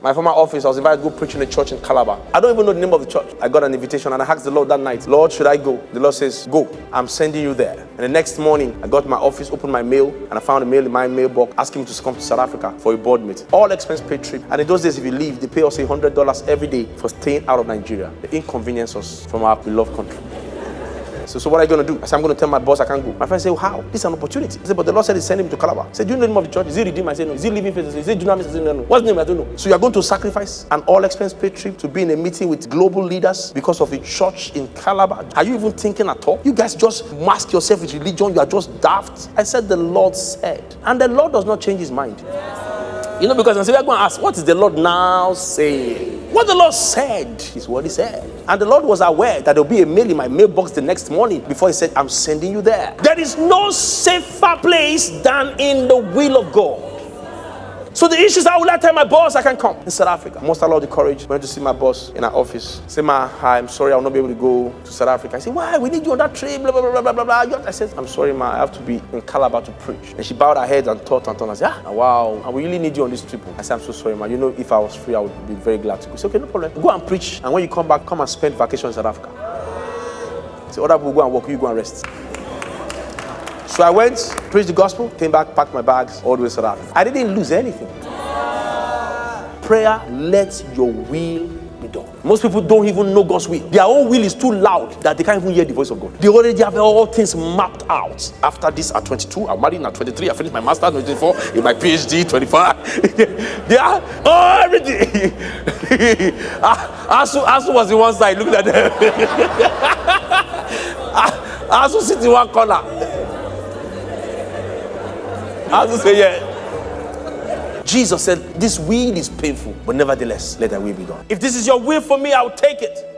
My former office, I was invited to go preach in a church in Calabar. I don't even know the name of the church. I got an invitation and I asked the Lord that night, Lord, should I go? The Lord says, go. I'm sending you there. And the next morning, I got to my office, opened my mail, and I found a mail in my mailbox asking me to come to South Africa for a board meeting. All expense paid trip. And in those days, if you leave, they pay us $100 every day for staying out of Nigeria. They inconvenience us from our beloved country. So what are you going to do? I said, I'm going to tell my boss I can't go. My friend said, well, how? This is an opportunity. I said, but the Lord said he's sending me to Calabar. I said, do you know the name of the church? Is it Redeemer? I said, no. Is it Living Faith? I said, is it Dunamis? I said, no. What's the name? I don't know. So you're going to sacrifice an all-expense paid trip to be in a meeting with global leaders because of a church in Calabar? Are you even thinking at all? You guys just mask yourself with religion. You are just daft. I said, the Lord said. And the Lord does not change his mind. You know, because I said, we're going to ask, what is the Lord now saying? What the Lord said is what he said. And the Lord was aware that there will be a mail in my mailbox the next morning before he said, I'm sending you there. There is no safer place than in the will of God. So the issue is, how will I tell my boss I can come in South Africa? I mustered all the courage. Went to see my boss in our office. Say, hi, I'm sorry, I'll not be able to go to South Africa. I said, why? We need you on that trip, blah, blah, blah, blah, blah, blah. I said, I'm sorry, I have to be in Calabar to preach. And she bowed her head and thought. I said, wow, and we really need you on this trip. I said, I'm so sorry, You know, if I was free, I would be very glad to go. She said, okay, no problem. Go and preach. And when you come back, come and spend vacation in South Africa. So other people go and work, you go and rest. So I went, preached the gospel, came back, packed my bags, all the way to South Africa. I didn't lose anything. Prayer, let your will be done. Most people don't even know God's will. Their own will is too loud that they can't even hear the voice of God. They already have all things mapped out. After this, at 22, I'm married at 23, I finished my master's at 24, in my PhD, 25. They are everything. Asu was in one side, looking at them. Asu sits in one corner. Asu say, yeah. Jesus said, this will is painful, but nevertheless, let thy will be done. If this is your will for me, I will take it.